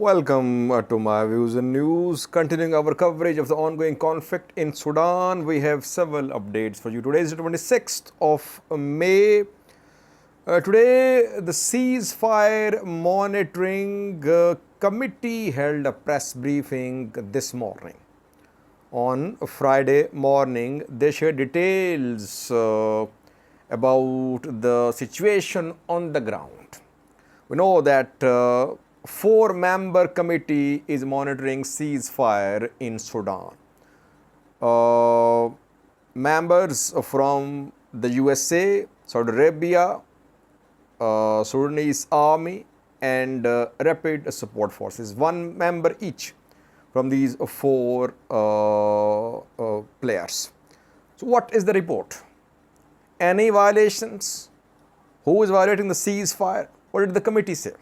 Welcome to my views and news. Continuing our coverage of the ongoing conflict in Sudan, we have several updates for you. Today is the 26th of May. Today, the Ceasefire Monitoring Committee held a press briefing this morning. On Friday morning, they shared details about the situation on the ground. We know that four-member committee is monitoring ceasefire in Sudan. Members from the USA, Saudi Arabia, Sudanese Army and Rapid Support Forces, one member each from these four players. So what is the report? Any violations? Who is violating the ceasefire? What did the committee say?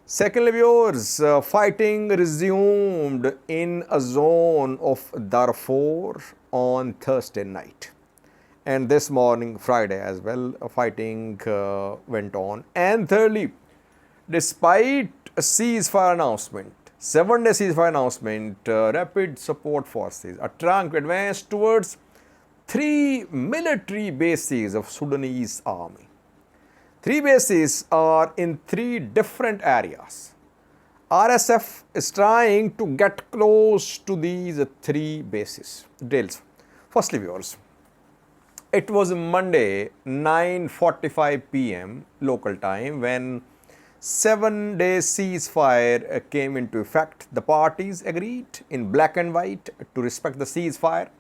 Secondly, viewers, fighting resumed in a zone of Darfur on Thursday night. And this morning, Friday as well, fighting went on. And thirdly, despite a ceasefire announcement, 7-day ceasefire announcement, Rapid Support Forces are trying to advance towards 3 military bases of Sudanese army. 3 bases are in 3 different areas. RSF is trying to get close to these 3 bases. Details. Firstly, viewers, it was Monday, 9:45 p.m. local time when 7-day ceasefire came into effect. The parties agreed in black and white to respect the ceasefire.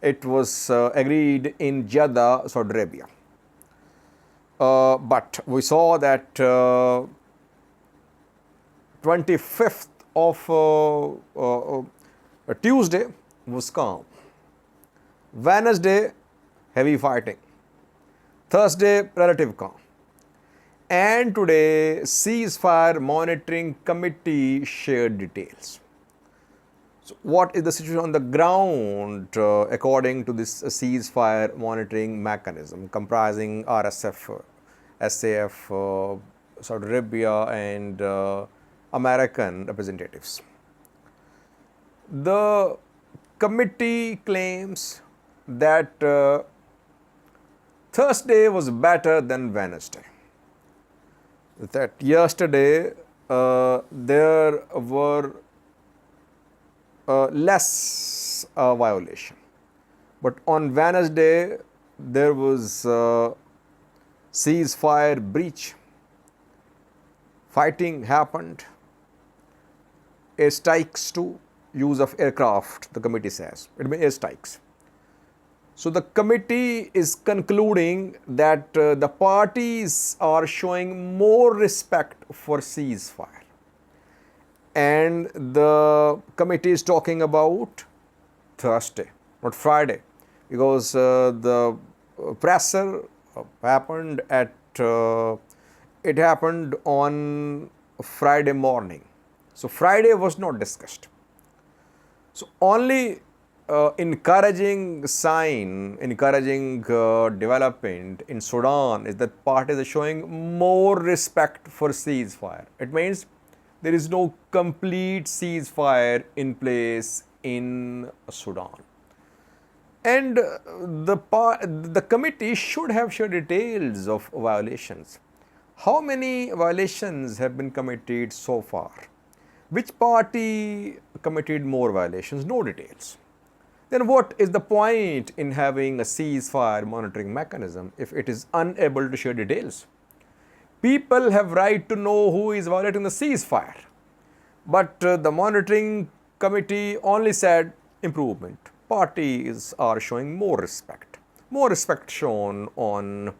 It was agreed in Jeddah, Saudi Arabia. But we saw that 25th of Tuesday was calm. Wednesday, heavy fighting. Thursday, relative calm. And today, ceasefire monitoring committee shared details. So what is the situation on the ground according to this ceasefire monitoring mechanism comprising RSF, SAF, Saudi Arabia and American representatives? The committee claims that Thursday was better than Wednesday. That yesterday there were less violation, but on Wednesday there was ceasefire breach. Fighting happened. Airstrikes too, use of aircraft, the committee says. It means airstrikes. So the committee is concluding that the parties are showing more respect for ceasefire. And the committee is talking about Thursday, not Friday, because the presser happened it happened on Friday morning. So Friday was not discussed. So only encouraging sign, encouraging development in Sudan is that parties are showing more respect for ceasefire. It means there is no complete ceasefire in place in Sudan. And the committee should have shared details of violations. How many violations have been committed so far? Which party committed more violations? No details. Then what is the point in having a ceasefire monitoring mechanism if it is unable to share details? People have right to know who is violating the ceasefire. But the monitoring committee only said improvement. Parties are showing more respect. More respect shown on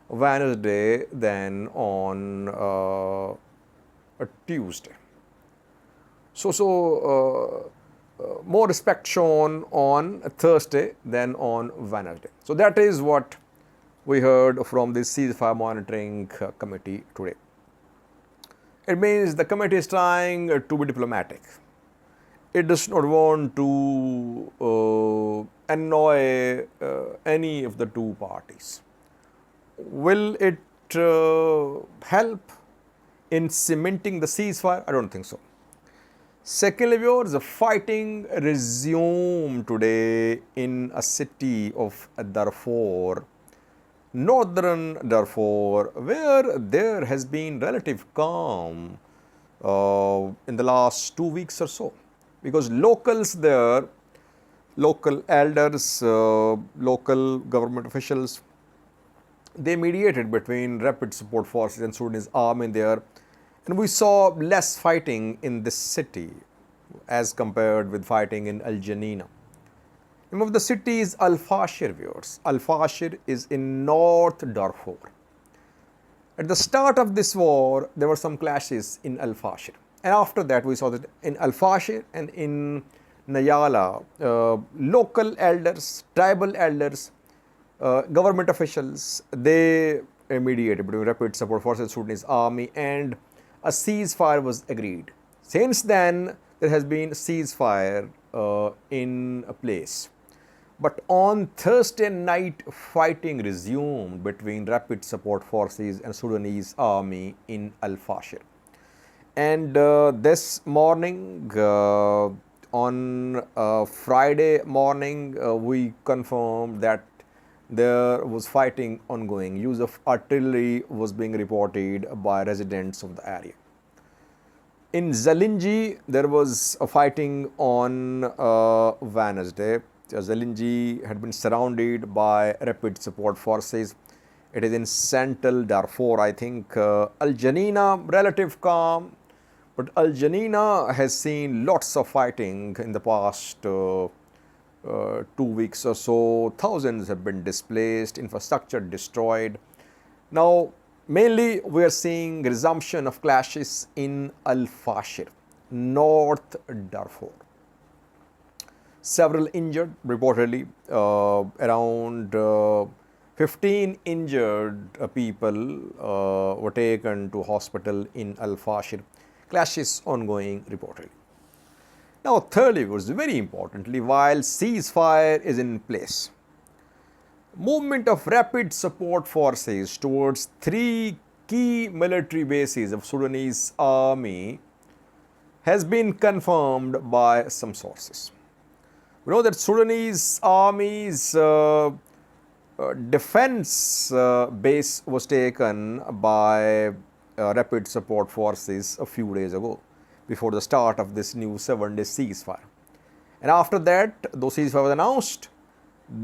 Wednesday than on Tuesday. More respect shown on Thursday than on Wednesday. So that is what we heard from the ceasefire monitoring committee today. It means the committee is trying to be diplomatic. It does not want to annoy any of the two parties. Will it help in cementing the ceasefire? I don't think so. Secondly, viewers, the fighting resumed today in a city of Darfur, northern Darfur, where there has been relative calm in the last 2 weeks or so, because locals there, local elders, local government officials, they mediated between rapid support forces and Sudanese army there, and we saw less fighting in this city as compared with fighting in Al Janina. Name of the city is Al Fashir, viewers. Al Fashir is in North Darfur. At the start of this war, there were some clashes in Al Fashir, and after that, we saw that in Al Fashir and in Nayala, local elders, tribal elders, government officials, they mediated between rapid support forces, Sudanese army, and a ceasefire was agreed. Since then, there has been ceasefire in a place. But on Thursday night, fighting resumed between rapid support forces and Sudanese army in Al Fashir. And this morning, on Friday morning, we confirmed that there was fighting ongoing. Use of artillery was being reported by residents of the area. In Zalinji, there was a fighting on Wednesday. Zalinji had been surrounded by rapid support forces. It is in central Darfur, I think. Al Janina, relative calm, but Al Janina has seen lots of fighting in the past 2 weeks or so. Thousands have been displaced, infrastructure destroyed. Now, mainly we are seeing resumption of clashes in Al Fashir, North Darfur. Several injured, reportedly, around 15 injured people were taken to hospital in Al Fashir. Clashes ongoing, reportedly. Now, thirdly, was very importantly, while ceasefire is in place, movement of rapid support forces towards 3 key military bases of Sudanese army has been confirmed by some sources. We know that Sudanese army's defense base was taken by rapid support forces a few days ago, before the start of this new 7-day ceasefire. And after that, though ceasefire was announced,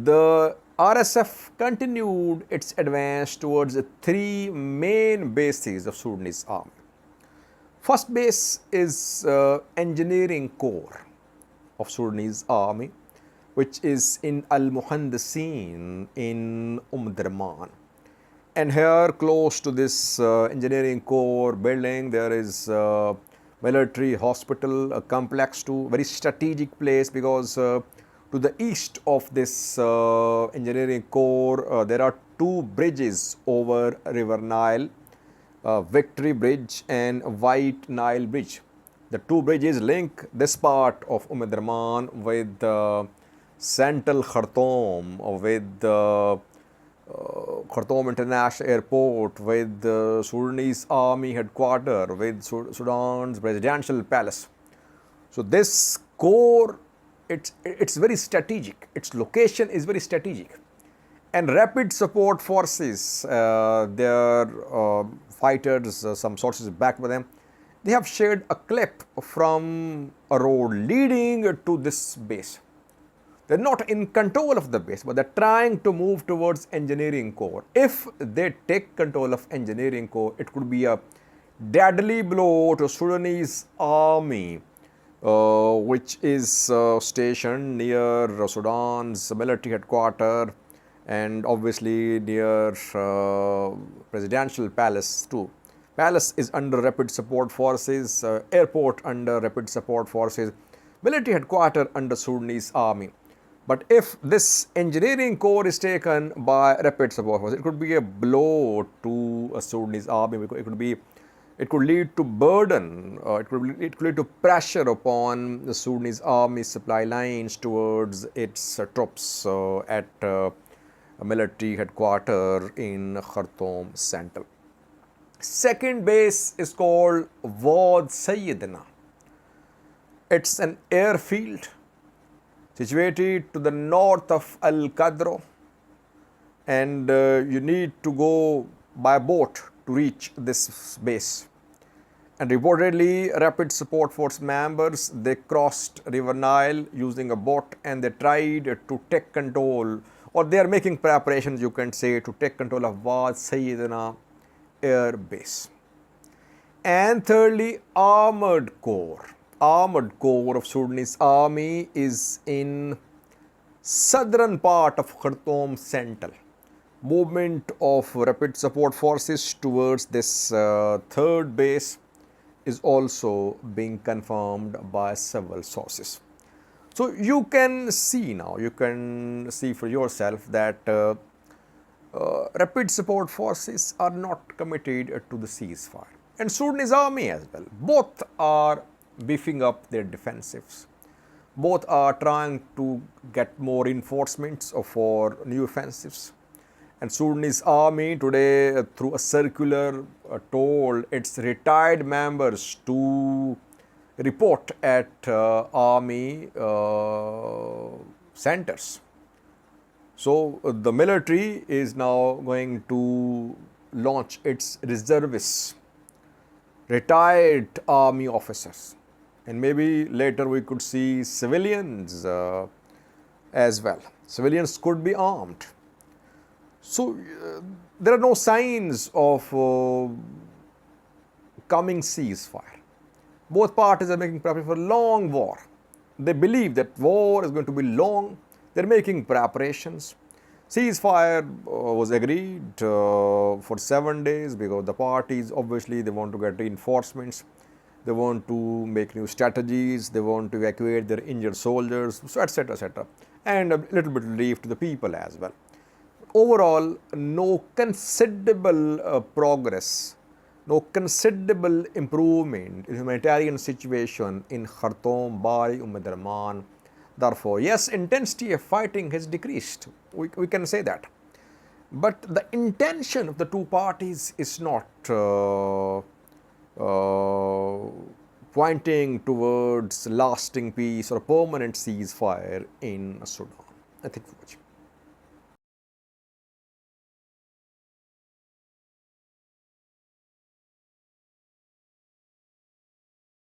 the RSF continued its advance towards the 3 main bases of Sudanese army. First base is engineering corps of Sudanese army, which is in Al Muhandisin in Darman. And here, close to this engineering corps building, there is military hospital, a complex too, very strategic place, because to the east of this engineering corps, there are 2 bridges over River Nile, Victory Bridge and White Nile Bridge. The 2 bridges link this part of Darman with central Khartoum, with Khartoum International Airport, with the Sudanese Army headquarters, with Sudan's presidential palace. So this corps, it's very strategic. Its location is very strategic. And rapid support forces, their fighters, some sources backed by them, they have shared a clip from a road leading to this base. They're not in control of the base, but they're trying to move towards engineering corps. If they take control of engineering corps, it could be a deadly blow to Sudanese army, which is stationed near Sudan's military headquarters and obviously near presidential palace too. Palace is under rapid support forces, airport under rapid support forces, military headquarters under Sudanese army. But if this engineering corps is taken by rapid support forces, it could be a blow to a Sudanese army, because it could lead to burden, it could lead to pressure upon the Sudanese army supply lines towards its troops at a military headquarters in Khartoum Central. Second base is called Wad Sayyidina. It's an airfield situated to the north of Al Qadro, and you need to go by boat to reach this base. And reportedly, Rapid Support Force members, they crossed River Nile using a boat, and they tried to take control, or they are making preparations, you can say, to take control of Wad Sayyidina air base. And thirdly, Armored Corps of Sudanese army is in southern part of Khartoum Central. Movement of Rapid Support Forces towards this third base is also being confirmed by several sources. So you can see now, you can see for yourself that Rapid Support Forces are not committed to the ceasefire, and Sudanese army as well. Both are beefing up their defensives. Both are trying to get more reinforcements for new offensives. And Sudanese army today, through a circular, told its retired members to report at army centers. So the military is now going to launch its reservists, retired army officers, and maybe later we could see civilians as well. Civilians could be armed. So there are no signs of coming ceasefire. Both parties are making preparation for a long war. They believe that war is going to be long. They're making preparations. Ceasefire was agreed for 7 days because the parties, obviously, they want to get reinforcements. They want to make new strategies. They want to evacuate their injured soldiers, so etc., etc. And a little bit relief to the people as well. Overall, no considerable progress, no considerable improvement in humanitarian situation in Khartoum, Bari, Darman, Darfur. Yes, intensity of fighting has decreased. We can say that. But the intention of the two parties is not pointing towards lasting peace or permanent ceasefire in Sudan. I think for watching.